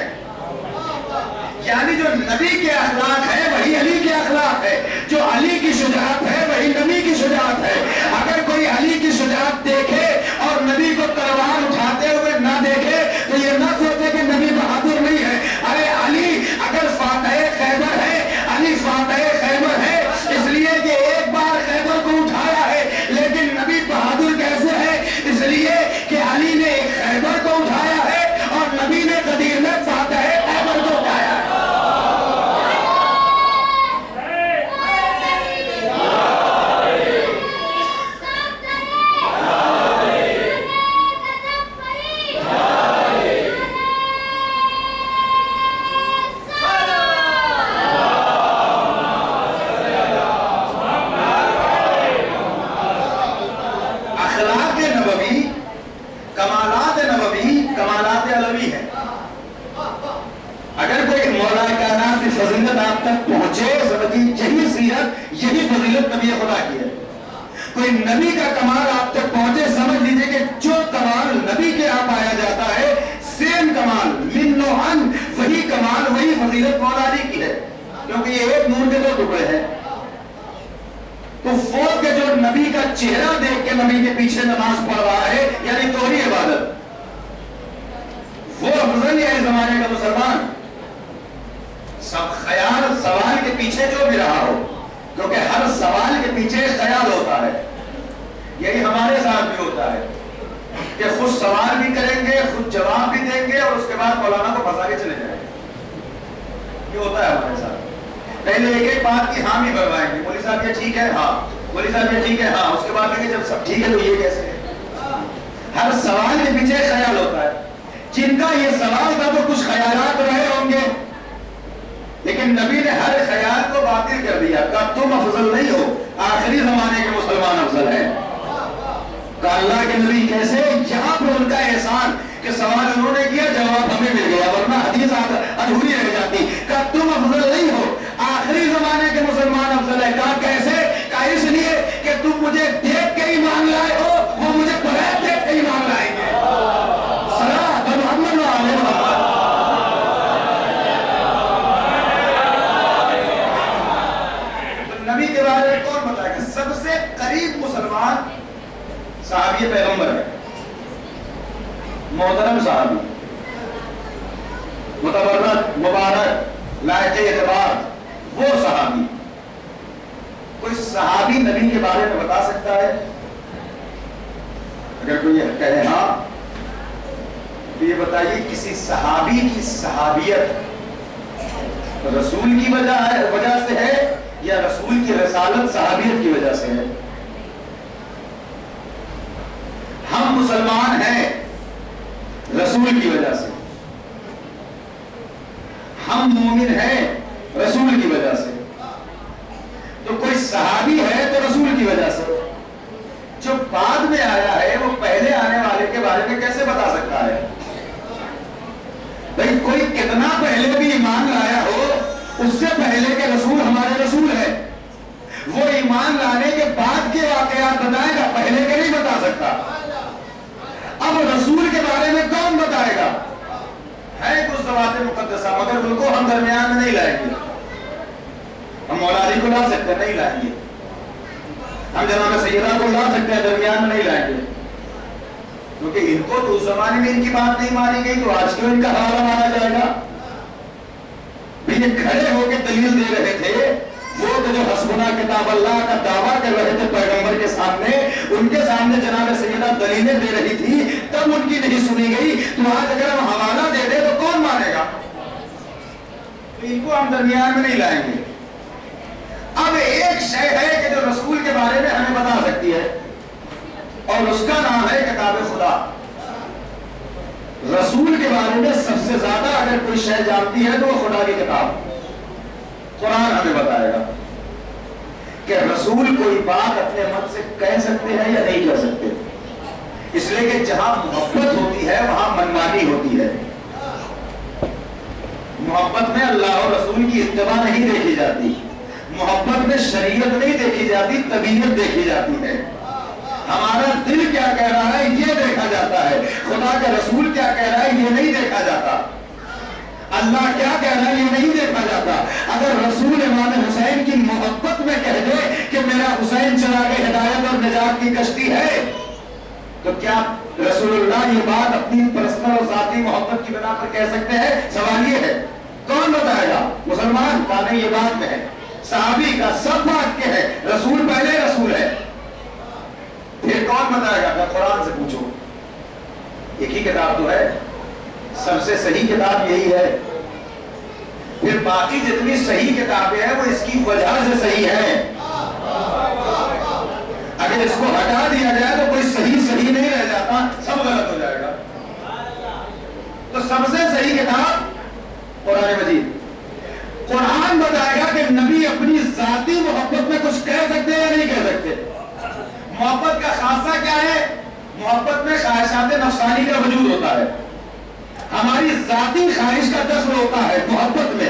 یعنی جو نبی کے اخلاق ہے وہی علی کے اخلاق ہے، جو علی کی شجاعت ہے وہی نبی کی شجاعت ہے. اگر کوئی علی کی شجاعت دیکھے اور نبی کو تلوار اٹھاتے ہوئے نہ دیکھے تو یہ نہ سوچے کہ نبی بہادر نہیں ہے. ارے علی اگر فاتح خیبر ہے، علی فاتح خیبر ہے اس لیے کہ ایک بار خیبر کو اٹھایا ہے. لیکن نبی بہادر کیسے ہے؟ اس لیے کہ علی نے ایک خیبر کو اٹھایا ہے اور نبی نے مولا کائنات کی فضیلت آپ تک پہنچے، سمجھیے یہی سیرت، یہی فضیلت نبی خدا کی ہے۔ کوئی نبی کا کمال آپ تک پہنچے، سمجھ لیجئے کہ جو کمال نبی کے آپ پایا جاتا ہے، سیم کمال من نوعن، وہی کمال وہی فضیلت مولا علی کی ہے، کیونکہ یہ ایک نور کے دو ٹکڑے ہیں۔ تو وہ کہ جو نبی کا چہرہ دیکھ کے نبی کے پیچھے نماز پڑھ رہا ہے، یعنی توہری عبادت، وہ افضل ہے اس زمانے کا مسلمان۔ سب خیال سوال کے پیچھے جو بھی رہا ہو، کیونکہ ہر سوال کے پیچھے خیال ہوتا ہے، یہی ہمارے ساتھ بھی ہوتا ہے کہ خود سوال بھی کریں گے، خود جواب بھی دیں گے، اور اس کے بعد مولانا کو پھنسا کے چلے جائیں گے۔ یہ ہوتا ہے ہمارے ساتھ۔ پہلے ایک ایک بات کی حامی بھروائیں گے، مولوی صاحب یہ ٹھیک ہے، ہاں، مولوی صاحب یہ ٹھیک ہے، ہاں، اس کے بعد کہیں گے جب سب ٹھیک ہے تو یہ کیسے ہے؟ ہر سوال کے پیچھے خیال ہوتا ہے۔ جن کا یہ سوال تھا تو کچھ خیالات رہے ہوں گے، لیکن نبی نے ہر خیال کو باطل کر دیا، کہا تم افضل نہیں ہو، آخری زمانے کے مسلمان افضل ہیں۔ کہا اللہ کے نبی کیسے؟ یہاں پر ان کا احسان کہ سوال انہوں نے کیا، جواب ہمیں مل گیا، ورنہ حدیث ادھوری رہ جاتی۔ کہا تم افضل نہیں ہو، آخری زمانے کے مسلمان افضل ہیں۔ کہا کیسے؟ کہا اس لیے کہ تم مجھے دیکھ کے ایمان لائے ہو، وہ مجھے بغیر دیکھ کے ایمان لائیں گے۔ صلاۃ محمد و آل محمد۔ نبی کے بارے میں کون بتائے گا؟ سب سے قریب مسلمان صحابی پیغمبر ہے، محترم صحابی، متبرک، مبارک، لائق اعتبار، وہ صحابی۔ کوئی صحابی نبی کے بارے میں بتا سکتا ہے؟ اگر کوئی یہ کہے ہاں تو یہ بتائیے کسی صحابی کی صحابیت رسول کی وجہ سے ہے یا رسول کی رسالت صحابیت کی وجہ سے ہے؟ ہم مسلمان ہیں رسول کی وجہ سے، ہم مومن ہیں رسول کی وجہ سے، تو کوئی صحابی ہے تو رسول کی وجہ سے۔ جو بعد میں آیا ہے وہ پہلے آنے والے کے بارے میں کیسے بتا سکتا ہے؟ بھئی کوئی کتنا پہلے بھی ایمان لایا ہو، اس سے پہلے کے رسول ہمارے رسول ہے، وہ ایمان لانے کے بعد کے واقعات بتائے گا، پہلے کے نہیں بتا سکتا۔ اب رسول کے بارے میں کون بتائے گا؟ ہے کچھ ذوات مقدسہ، مگر ان کو ہم درمیان میں نہیں لائیں گے۔ ہم مولا علی کو لا سکتے ہیں، نہیں لائیں گے۔ ہم جناب سیدہ کو لا سکتے ہیں، درمیان میں نہیں لائیں گے، کیونکہ ان کو تو اس زمانے میں ان کی بات نہیں مانی گئی، تو آج کیوں ان کا حوالہ مانا جائے گا؟ یہ کھڑے ہو کے دلیل دے رہے تھے، وہ جو حسبنا کتاب اللہ کا دعویٰ کر رہے تھے پیغمبر کے سامنے، ان کے سامنے جناب سیدہ دلیلیں دے رہی تھی، تب ان کی نہیں سنی گئی، تو آج اگر ہم حوالہ دے دیں تو کون مانے گا؟ تو ان کو ہم درمیان میں نہیں لائیں گے۔ اب ایک شے ہے کہ جو رسول کے بارے میں ہمیں بتا سکتی ہے، اور اس کا نام ہے کتاب خدا۔ رسول کے بارے میں سب سے زیادہ اگر کوئی شے جانتی ہے تو وہ خدا کی کتاب، قرآن ہمیں بتائے گا کہ رسول کوئی بات اپنے من سے کہہ سکتے ہیں یا نہیں کہہ سکتے، اس لیے کہ جہاں محبت ہوتی ہے وہاں منمانی ہوتی ہے۔ محبت میں اللہ اور رسول کی اتباع نہیں دیکھی جاتی، محبت میں شریعت نہیں دیکھی جاتی، طبیعت دیکھی جاتی ہے۔ ہمارا دل کیا کہہ رہا ہے یہ دیکھا جاتا ہے، خدا کا رسول کیا کہہ رہا ہے یہ نہیں دیکھا جاتا، اللہ کیا کہہ رہا ہے یہ نہیں دیکھا جاتا۔ اگر رسول امام حسین کی محبت میں کہہ دے کہ میرا حسین چراغ ہدایت اور نجات کی کشتی ہے، تو کیا رسول اللہ یہ بات اپنی پرسنل اور ذاتی محبت کی بنا پر کہہ سکتے ہیں؟ سوال یہ ہے کون بتائے گا؟ مسلمان کا نہیں، یہ بات میں ہے، صحابی کا، سب بات کے ہے، رسول پہلے رسول ہے، پھر کون بتائے گا؟ قرآن سے پوچھو، ایک ہی کتاب تو ہے، سب سے صحیح کتاب یہی ہے، پھر باقی جتنی صحیح کتابیں ہیں وہ اس کی وجہ سے صحیح ہیں۔ اگر اس کو ہٹا دیا جائے تو کوئی صحیح نہیں رہ جاتا، سب غلط ہو جائے گا۔ تو سب سے صحیح کتاب قرآن مجید۔ قرآن بتائے گا کہ نبی اپنی ذاتی محبت میں کچھ کہہ سکتے ہیں یا نہیں کہہ سکتے۔ محبت کا خاصہ کیا ہے؟ محبت میں خواہشات نفسانی کا وجود ہوتا ہے، ہماری ذاتی خواہش کا دخل ہوتا ہے محبت میں،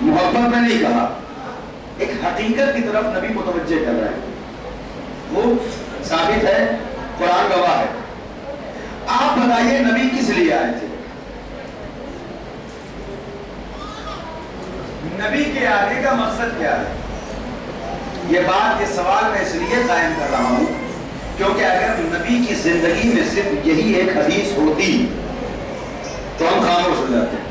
محبت میں نہیں کہا، ایک حقیقت کی طرف نبی متوجہ کر رہے ہیں، وہ ثابت ہے، قرآن گواہ ہے۔ آپ بتائیے نبی کس لیے آئے تھے؟ نبی کے آنے کا مقصد کیا ہے؟ یہ بات، یہ سوال میں اس لیے قائم کر رہا ہوں کیونکہ اگر نبی کی زندگی میں صرف یہی ایک حدیث ہوتی تو ہم خاموش ہو جاتے ہیں۔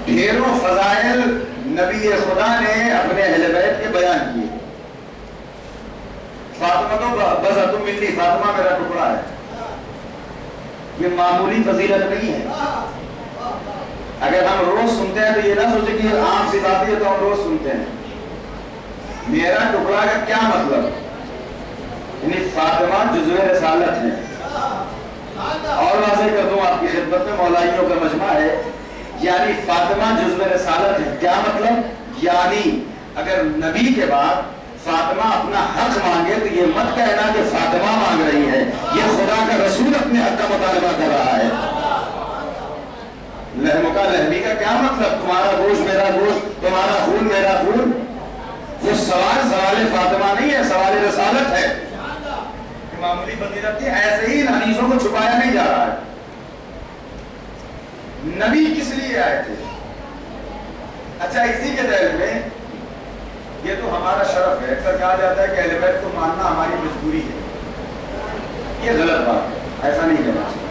ڈھیروں فضائل نبی خدا نے اپنے اہل بیت کے بیان کیے۔ فاطمہ تو بضعۃ منی، فاطمہ میرا ٹکڑا ہے، یہ معمولی فضیلت نہیں ہے۔ اگر ہم روز سنتے ہیں تو یہ نہ سوچیں کہ عام سی بات ہے تو ہم روز سنتے ہیں۔ میرا ٹکڑا کا کیا مطلب؟ یعنی فاطمہ جزو رسالت ہے۔ اور واضح کر دوں آپ کی خدمت میں، مولائیوں کا مجمع ہے، یعنی فاطمہ جزو رسالت ہے۔ کیا مطلب؟ یعنی اگر نبی کے بعد فاطمہ اپنا حق مانگے تو یہ مت کہنا کہ فاطمہ مانگ رہی ہے، یہ خدا کا رسول اپنے حق کا مطالبہ کر رہا ہے۔ لحم کا لحمی کا کیا مطلب؟ تمہارا گوشت میرا گوشت، تمہارا خون میرا خون۔ وہ سوال فاطمہ نہیں ہے، سوال رسالت ہے۔ معمولی فضیلت کی ایسے ہی ان حدیثوں کو چھپایا نہیں جا رہا ہے۔ نبی کس لیے آئے تھے؟ اچھا، اسی کے ذیل میں یہ تو ہمارا شرف ہے، اکثر کہا جاتا ہے کہ اہل بیت کو ماننا ہماری مجبوری ہے۔ یہ غلط بات ہے، ایسا نہیں کرنا چاہیے۔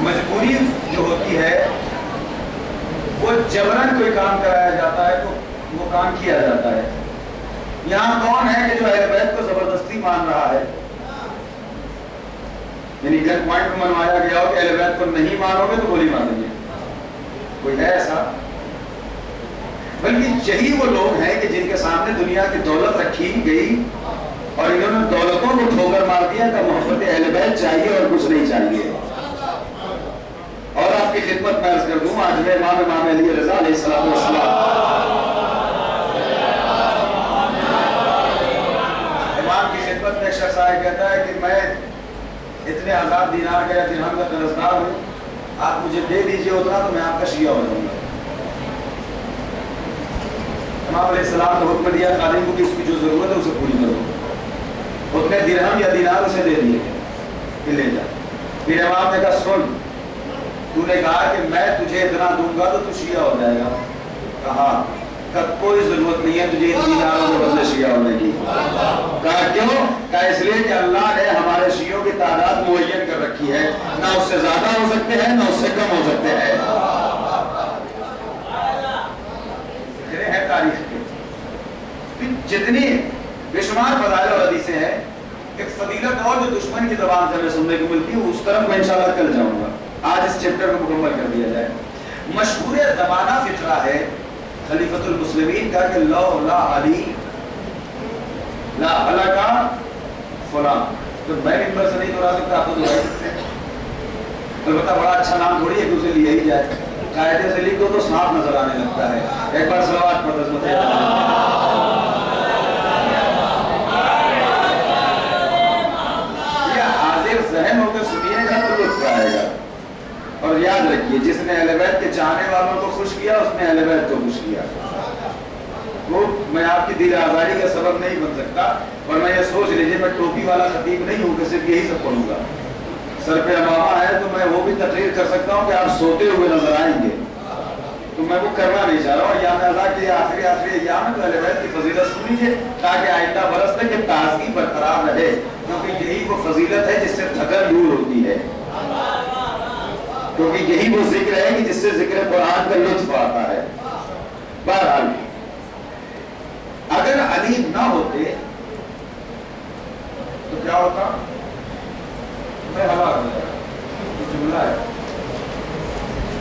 مجبوری جو ہوتی ہے وہ جبرن کوئی کام کرایا جاتا ہے تو وہ کام کیا جاتا ہے۔ یہاں کون ہے کہ جو اہل بیت کو زبردستی مان رہا ہے؟ یعنی گن پوائنٹ میں منوایا گیا ہو کہ اہل بیت کو نہیں مانو گے تو گولی ماریں گے، کوئی ہے ایسا؟ بلکہ یہی وہ لوگ ہیں کہ جن کے سامنے دنیا کی دولت رکھی گئی اور انہوں نے دولتوں کو ٹھوکر مار دیا کہ محبت اہل بیت چاہیے اور کچھ نہیں چاہیے۔ اور آپ کی خدمت میں عرض کر دوں، آج میں امام علی رضا علیہ السلام امام کی خدمت میں ایک شخص آئے کہتا ہے کہ میں اتنے ہزار دینار کا یا درہم کا قرضدار ہوں، آپ مجھے دے دیجئے اتنا تو میں آپ کا شیعہ ہو جاؤں گا۔ امام علیہ السلام نے حکم دیا خادم کو کہ اس کی جو ضرورت ہے اسے پوری کرو۔ اتنے درہم یا دینار اسے دے دیے کہ لے جا۔ پھر امام نے کہا سن، تو نے کہا کہ میں تجھے اتنا دوں گا تو تو شیعہ ہو جائے گا؟ کہا کوئی ضرورت نہیں ہے تجھے اتنی دیناروں کے بدلے شیعہ ہونے کی۔ کہا کیوں؟ کہا اس لیے کہ اللہ نے ہمارے شیعوں کی تعداد معین کر رکھی ہے، نہ اس سے زیادہ ہو سکتے ہیں نہ اس سے کم ہو سکتے ہیں۔ ہے تاریخ کے جتنی بے شمار فضائل اور حدیثیں ہیں، ایک فضیلت اور جو دشمن کی زبان سے ہمیں سننے کو ملتی ہے اس طرف میں انشاءاللہ کل جاؤں گا۔ آج اس چیپٹر کو مکمل کر دیا جائے۔ مشہور زمانہ فقرہ ہے خلیفۃ المسلمین کا کہ لولا علی لا ہلکا فلاں۔ تو میں ممبر سے نہیں دہرا سکتا، آپ تو دہرا سکتے ہیں۔ البتہ بڑا اچھا نام تھوڑی ہے کہ اسے لیا ہی جائے، قاعدے سے لکھ دو تو صاف نظر آنے لگتا ہے۔ ایک بار صلوات پڑھ عظمت یہ حاضر ذہن ہو کے سنیے گا تو لطف آئے گا۔ اور یاد رکھیے، جس نے اہل بیت کے چاہنے والوں کو خوش کیا اس نے اہل بیت کو خوش کیا۔ وہ میں آپ کی دل آزاری کا سبب نہیں بن سکتا، اور میں یہ سوچ لیجیے میں ٹوپی والا خطیب نہیں ہوں کہ صرف یہی سب پڑھوں گا۔ سر پہ امامہ ہے تو میں وہ بھی تقریر کر سکتا ہوں کہ آپ سوتے ہوئے نظر آئیں گے، تو میں وہ کرنا نہیں چاہ رہا ہوں۔ یا میں اللہ کے آخری ایام ہے تو اہل بیت کی فضیلت سن لیجیے تاکہ آئندہ برس تک یہ تازگی برقرار رہے، کیونکہ یہی وہ فضیلت ہے جس سے تھکن دور ہوتی ہے، کیونکہ یہی وہ ذکر ہے کہ جس سے ذکر قرآن کا لطف آتا ہے۔ بہرحال اگر علی نہ ہوتے تو کیا ہوتا؟ میں ہلاک ہو جائے گا۔ یہ جملہ ہے،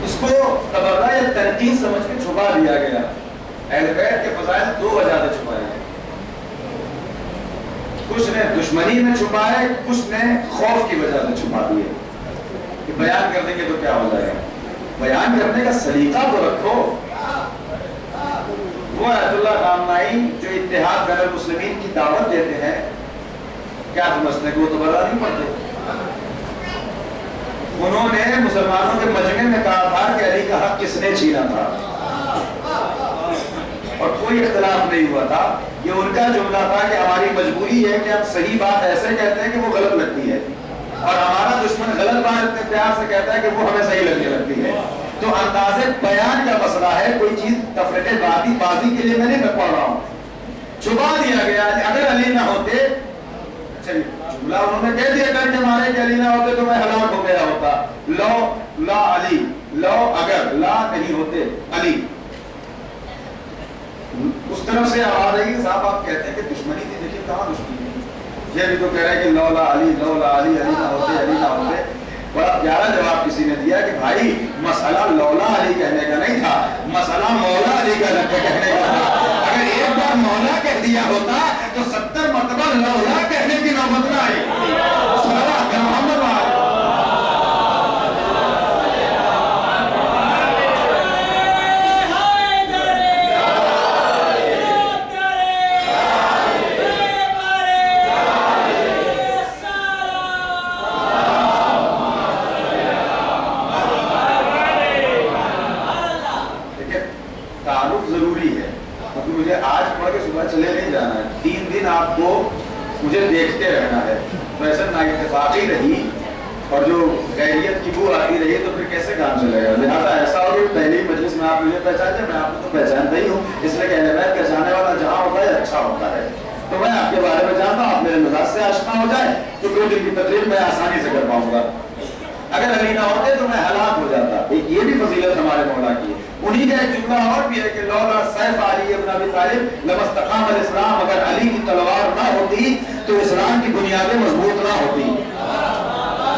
اس کو تبرہ یا تنقید سمجھ کے چھپا دیا گیا۔ اہل بیت کے فضائل دو وجہ سے چھپائے گئے، کچھ نے دشمنی میں چھپائے، کچھ نے خوف کی وجہ سے چھپا دیے کہ بیان کر دیں گے تو کیا ہو جائے گا۔ بیان کرنے کا سلیقہ تو رکھو۔ وہ آیت اللہ نامنائی جو اتحاد بین المسلمین کی دعوت دیتے ہیں، کیا سمجھتے ہیں کہ وہ تبرہ نہیں پڑھتے؟ انہوں نے مسلمانوں کے مجمع میں کہا تھا کہ علی کا حق کس نے چھینا تھا، اور کوئی اختلاف نہیں ہوا تھا. یہ ان کا جملہ تھا کہ ہماری مجبوری ہے کہ ہم صحیح بات ایسے کہتے ہیں کہ وہ غلط لگتی ہے، اور ہمارا دشمن غلط بات اتنے پیار سے کہتا ہے کہ وہ ہمیں صحیح لگنے لگتی ہے. تو انداز بیان کا مسئلہ ہے، کوئی چیز تفریح بازی کے لیے میں نہیں پڑھ رہا ہوں. چھپا دیا گیا. اگر علی نہ ہوتے، جملہ انہوں نے کہہ دیا کر کے مارے کہ علی نہ ہوتے تو میں ہلاک ہو گیا ہوتا. لو لا علی، لو اگر لا نہیں ہوتے علی. اس طرف سے آواز آئی کہ صاحب آپ کہتے ہیں کہ دشمنی تھی، دیکھیے کہاں دشمنی ہے. یہ بھی تو کہہ رہے ہیں کہ لولا علی، لولا علی، علی نہ ہوتے، علی نہ ہوتے. بڑا پیارا جواب کسی نے دیا کہ بھائی مسئلہ لولا علی کہنے کا نہیں تھا، مسئلہ مولا علی کا کہنے کا تھا. اگر ایک بار مولا کہہ دیا ہوتا تو 70 مرتبہ لولا کہنے کی نوبت نہ آئی. محمد چلے نہیں جانا ہے. 3 دن آپ کو مجھے دیکھتے رہنا ہے. فیصل نہ اتفاقی رہی اور جو غیریت کی بو آتی رہی تو پھر کیسے کام چلے گا. لہٰذا ایسا ہو کہ پہلی مجلس میں آپ مجھے پہچانتے، میں آپ کو تو پہچانتا ہی ہوں. اس لیے کہنے میں پہچانے والا جہاں ہوتا ہے اچھا ہوتا ہے. تو میں آپ کے بارے میں جانتا ہوں، آپ میرے مزاج سے آشنا ہو جائے تو 2 دن کی تقریر میں آسانی سے کر پاؤں گا. اگر علی نہ ہوتے تو میں ہلاک ہو جاتا. یہ بھی فضیلت ہمارے مولا کی ہے. انہی کا ایک جملہ اور بھی ہے کہ لولا سیف علی ابن ابی طالب لما استقام الاسلام. اگر علی کی تلوار نہ ہوتی تو اسلام کی بنیادیں مضبوط نہ ہوتی.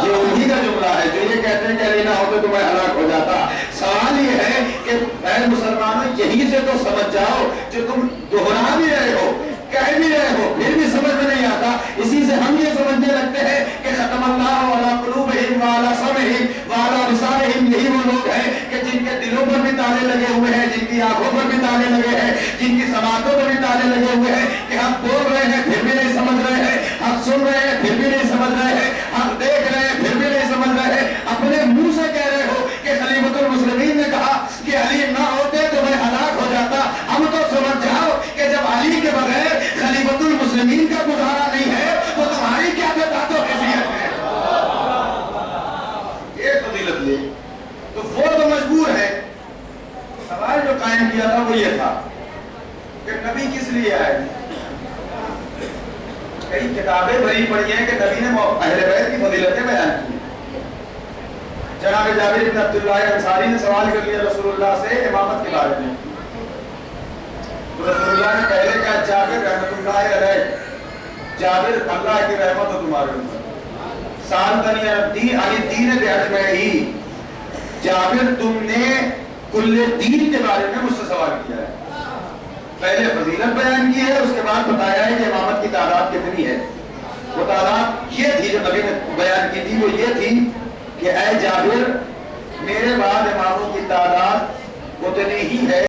یہ انہی کا جملہ ہے جو یہ کہتے ہیں کہ علی نہ ہوتے تو میں ہلاک ہو جاتا. سوال یہ ہے کہ اے مسلمانوں، یہی سے تو سمجھ جاؤ جو تم دہرا بھی رہے ہو، کہہ بھی رہے ہو، پھر بھی سمجھ میں نہیں آتا. اسی سے ہم یہ سمجھنے لگتے ہیں کہ ختم اللہ علی قلوبہم وعلی سمعہم وعلی ابصارہم. یہی وہ لوگ ہیں کہ جن کے دلوں پر بھی تالے لگے ہوئے ہیں، جن کی آنکھوں پر بھی تالے لگے ہیں، جن کی سماعتوں پر بھی تالے لگے ہوئے ہیں کہ ہم بول رہے ہیں پھر بھی نہیں سمجھ رہے ہیں، ہم سن رہے ہیں پھر بھی نہیں سمجھ رہے ہیں، ہم دیکھ رہے ہیں پھر بھی نہیں سمجھ رہے ہیں. اپنے منہ سے کہہ رہے ہو کہ خلیفۃ المسلمین نے کہا کہ علی نہ ہوتے تو میں ہلاک ہو جاتا. ہم تو سمجھ جاؤ کہ جب علی کے بغیر خلیفۃ المسلمین کا گزارا نہیں ہے تو تمہاری کیا بات و حیثیت ہے. یہ فضیلت لے تو وہ تو مجبور ہے. سوال جو قائم کیا تھا وہ یہ تھا کہ نبی کس لیے آئے. کئی کتابیں بھری پڑی ہیں کہ نبی نے اہل بیت کی فضیلتیں بیان کی. جناب جابر بن عبداللہ انصاری نے سوال کر لیا رسول اللہ سے امامت کے بارے میں. تو رسول اللہ نے پہلے کہا جابر رحمت اللہ علیہ، جابر اللہ کی رحمت ہو تمہارے اوپر. سالتنی الدین علی دین باجمعہ. جابر تم نے کل دین کے بارے میں مجھ سے سوال کیا ہے. پہلے فضیلت بیان کی ہے، اس کے بعد بتایا ہے کہ امامت کی تعداد کتنی ہے. وہ تعداد یہ تھی جو نبی نے بیان کی تھی، وہ یہ تھی کہ اے جابر میرے بعد اماموں کی تعداد اتنی ہی ہے